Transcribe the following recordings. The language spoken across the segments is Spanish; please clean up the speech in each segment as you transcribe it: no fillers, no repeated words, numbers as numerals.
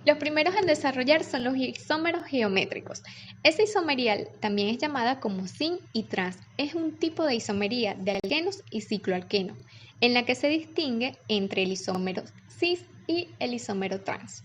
Los primeros en desarrollar son los isómeros geométricos. Esta isomería también es llamada como sin y trans. Es un tipo de isomería de alquenos y cicloalquenos, en la que se distingue entre el isómero cis y el isómero trans.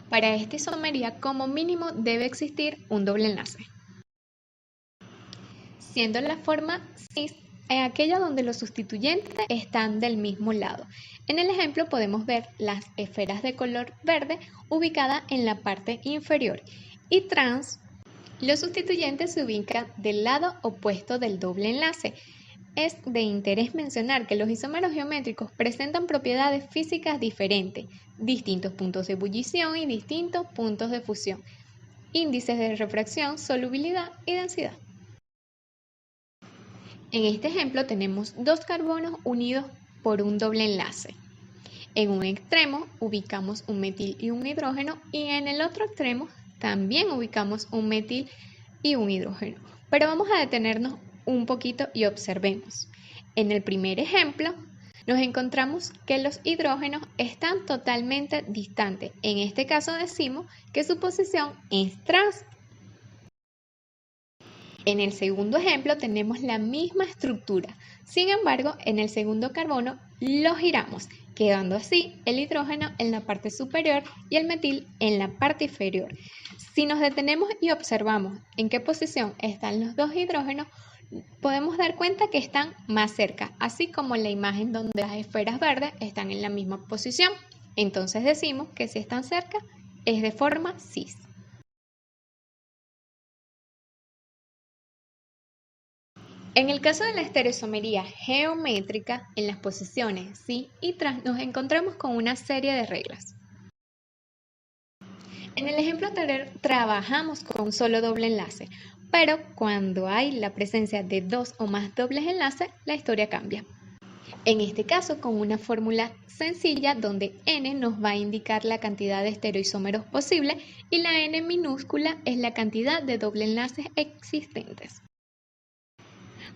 Para esta isomería, como mínimo, debe existir un doble enlace, siendo la forma cis aquella donde los sustituyentes están del mismo lado. En el ejemplo podemos ver las esferas de color verde ubicadas en la parte inferior y trans, los sustituyentes se ubican del lado opuesto del doble enlace. Es de interés mencionar que los isómeros geométricos presentan propiedades físicas diferentes, distintos puntos de ebullición y distintos puntos de fusión, índices de refracción, solubilidad y densidad. En este ejemplo tenemos dos carbonos unidos por un doble enlace. En un extremo ubicamos un metil y un hidrógeno y en el otro extremo también ubicamos un metil y un hidrógeno. Pero vamos a detenernos un poquito y observemos. En el primer ejemplo nos encontramos que los hidrógenos están totalmente distantes. En este caso decimos que su posición es trans. En el segundo ejemplo tenemos la misma estructura, sin embargo en el segundo carbono lo giramos, quedando así el hidrógeno en la parte superior y el metil en la parte inferior. Si nos detenemos y observamos en qué posición están los dos hidrógenos, podemos dar cuenta que están más cerca, así como en la imagen donde las esferas verdes están en la misma posición. Entonces decimos que si están cerca es de forma cis. En el caso de la estereoisomería geométrica, en las posiciones cis y trans nos encontramos con una serie de reglas. En el ejemplo anterior trabajamos con un solo doble enlace, pero cuando hay la presencia de dos o más dobles enlaces, la historia cambia. En este caso, con una fórmula sencilla donde n nos va a indicar la cantidad de estereoisómeros posibles y la n minúscula es la cantidad de doble enlaces existentes.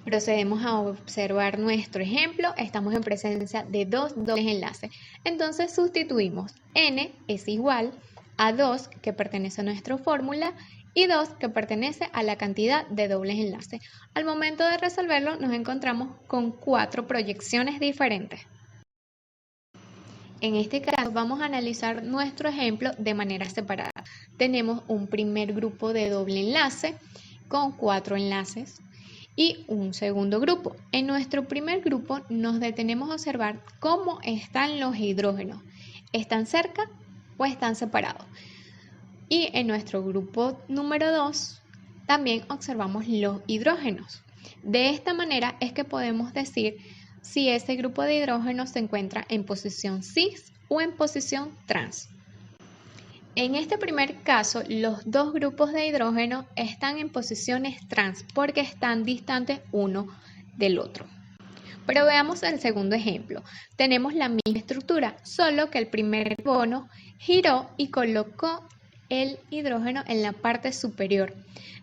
Procedemos a observar nuestro ejemplo. Estamos en presencia de dos dobles enlaces. Entonces sustituimos n es igual a 2 que pertenece a nuestra fórmula y 2 que pertenece a la cantidad de dobles enlaces. Al momento de resolverlo nos encontramos con 4 proyecciones diferentes. En este caso vamos a analizar nuestro ejemplo de manera separada. Tenemos un primer grupo de doble enlace con 4 enlaces y un segundo grupo. En nuestro primer grupo nos detenemos a observar cómo están los hidrógenos. ¿Están cerca o están separados? Y en nuestro grupo número 2 también observamos los hidrógenos. De esta manera es que podemos decir si ese grupo de hidrógenos se encuentra en posición cis o en posición trans. En este primer caso, los dos grupos de hidrógeno están en posiciones trans porque están distantes uno del otro. Pero veamos el segundo ejemplo. Tenemos la misma estructura, solo que el primer carbono giró y colocó el hidrógeno en la parte superior.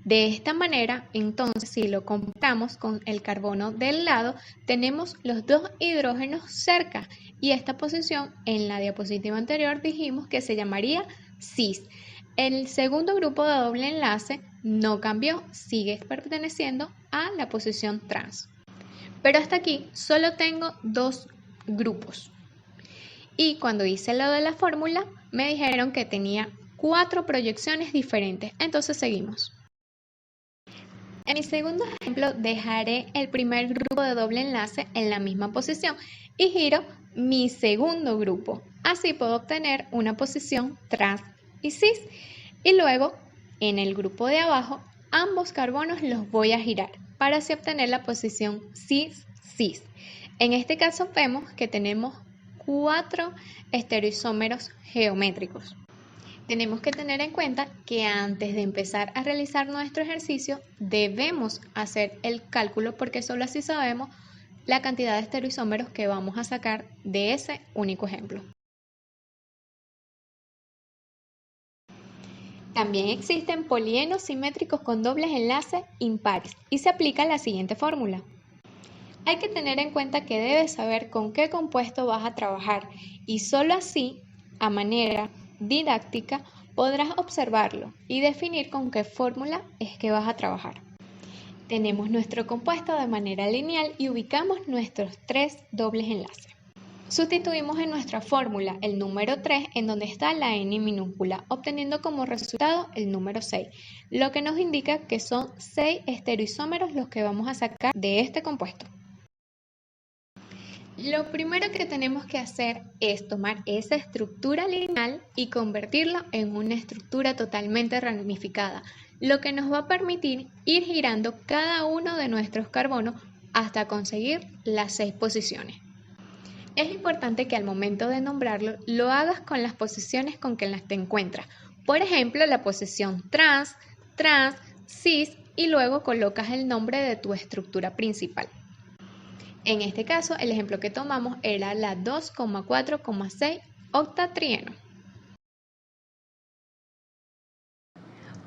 De esta manera, entonces, si lo comparamos con el carbono del lado, tenemos los dos hidrógenos cerca y esta posición en la diapositiva anterior dijimos que se llamaría cis. El segundo grupo de doble enlace no cambió, sigue perteneciendo a la posición trans. Pero hasta aquí solo tengo dos grupos. Y cuando hice lo de la fórmula, me dijeron que tenía 4 proyecciones diferentes. Entonces seguimos. En mi segundo ejemplo, dejaré el primer grupo de doble enlace en la misma posición y giro mi segundo grupo. Así puedo obtener una posición trans y cis. Y luego, en el grupo de abajo, ambos carbonos los voy a girar para así obtener la posición cis-cis. En este caso vemos que tenemos 4 estereoisómeros geométricos. Tenemos que tener en cuenta que antes de empezar a realizar nuestro ejercicio debemos hacer el cálculo porque solo así sabemos la cantidad de estereoisómeros que vamos a sacar de ese único ejemplo. También existen polienos simétricos con dobles enlaces impares y se aplica la siguiente fórmula. Hay que tener en cuenta que debes saber con qué compuesto vas a trabajar y solo así a manera didáctica, podrás observarlo y definir con qué fórmula es que vas a trabajar. Tenemos nuestro compuesto de manera lineal y ubicamos nuestros 3 dobles enlaces. Sustituimos en nuestra fórmula el número 3 en donde está la n minúscula, obteniendo como resultado el número 6, lo que nos indica que son 6 estereoisómeros los que vamos a sacar de este compuesto. Lo primero que tenemos que hacer es tomar esa estructura lineal y convertirla en una estructura totalmente ramificada, lo que nos va a permitir ir girando cada uno de nuestros carbonos hasta conseguir las 6 posiciones. Es importante que al momento de nombrarlo lo hagas con las posiciones con que las te encuentras. Por ejemplo, la posición trans, cis y luego colocas el nombre de tu estructura principal. En este caso, el ejemplo que tomamos era la 2,4,6 octatrieno.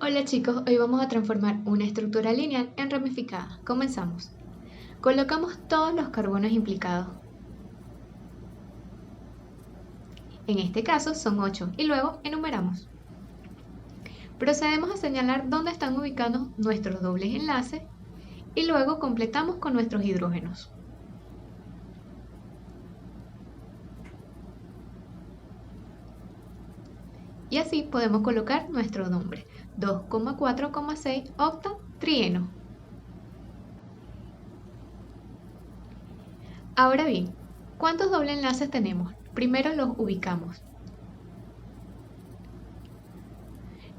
Hola chicos, hoy vamos a transformar una estructura lineal en ramificada. Comenzamos. Colocamos todos los carbonos implicados. En este caso son 8 y luego enumeramos. Procedemos a señalar dónde están ubicados nuestros dobles enlaces y luego completamos con nuestros hidrógenos. Y así podemos colocar nuestro nombre, 2,4,6 octatrieno. Ahora bien, ¿cuántos dobles enlaces tenemos? Primero los ubicamos.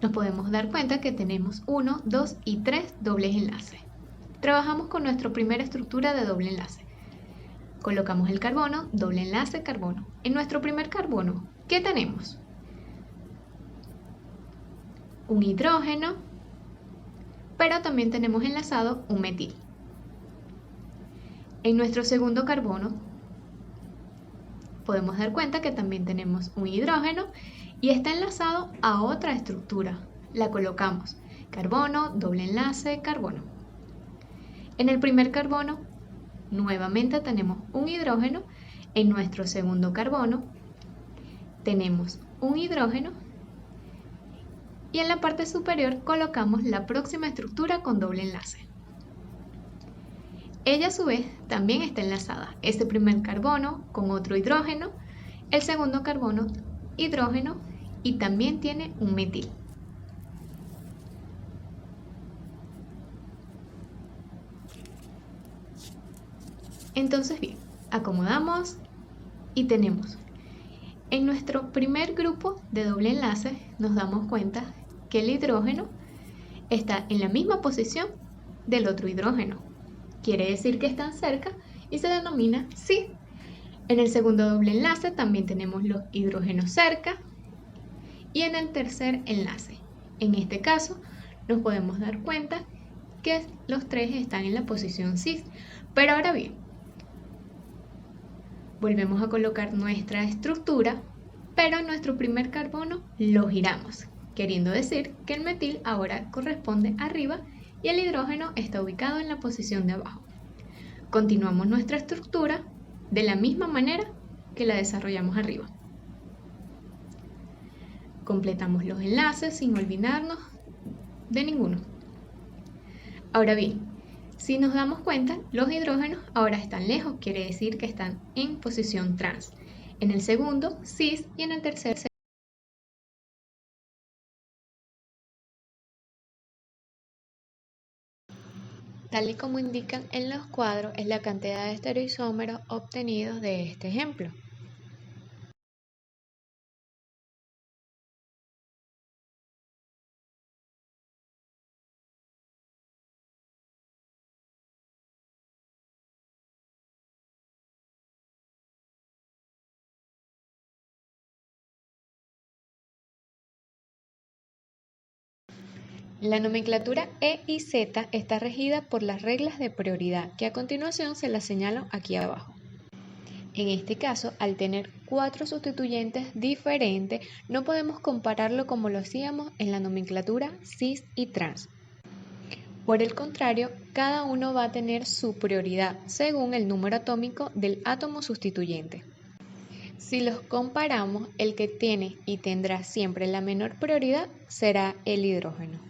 Nos podemos dar cuenta que tenemos 1, 2 y 3 dobles enlaces. Trabajamos con nuestra primera estructura de doble enlace. Colocamos el carbono, doble enlace, carbono. En nuestro primer carbono, ¿qué tenemos? Un hidrógeno, pero también tenemos enlazado un metil. En nuestro segundo carbono, podemos dar cuenta que también tenemos un hidrógeno y está enlazado a otra estructura. La colocamos, carbono, doble enlace, carbono. En el primer carbono, nuevamente tenemos un hidrógeno. En nuestro segundo carbono, tenemos un hidrógeno. Y en la parte superior colocamos la próxima estructura con doble enlace. Ella a su vez también está enlazada, este primer carbono con otro hidrógeno, el segundo carbono hidrógeno y también tiene un metil. Entonces bien, acomodamos y tenemos en nuestro primer grupo de doble enlace nos damos cuenta que el hidrógeno está en la misma posición del otro hidrógeno. Quiere decir que están cerca y se denomina cis. En el segundo doble enlace también tenemos los hidrógenos cerca y en el tercer enlace. En este caso nos podemos dar cuenta que los tres están en la posición cis. Pero ahora bien, volvemos a colocar nuestra estructura, pero en nuestro primer carbono lo giramos, queriendo decir que el metil ahora corresponde arriba y el hidrógeno está ubicado en la posición de abajo. Continuamos nuestra estructura de la misma manera que la desarrollamos arriba. Completamos los enlaces sin olvidarnos de ninguno. Ahora bien, si nos damos cuenta, los hidrógenos ahora están lejos, quiere decir que están en posición trans. En el segundo, cis y en el tercer, tal y como indican en los cuadros, es la cantidad de estereoisómeros obtenidos de este ejemplo. La nomenclatura E y Z está regida por las reglas de prioridad, que a continuación se las señalo aquí abajo. En este caso, al tener 4 sustituyentes diferentes, no podemos compararlo como lo hacíamos en la nomenclatura cis y trans. Por el contrario, cada uno va a tener su prioridad según el número atómico del átomo sustituyente. Si los comparamos, el que tiene y tendrá siempre la menor prioridad será el hidrógeno.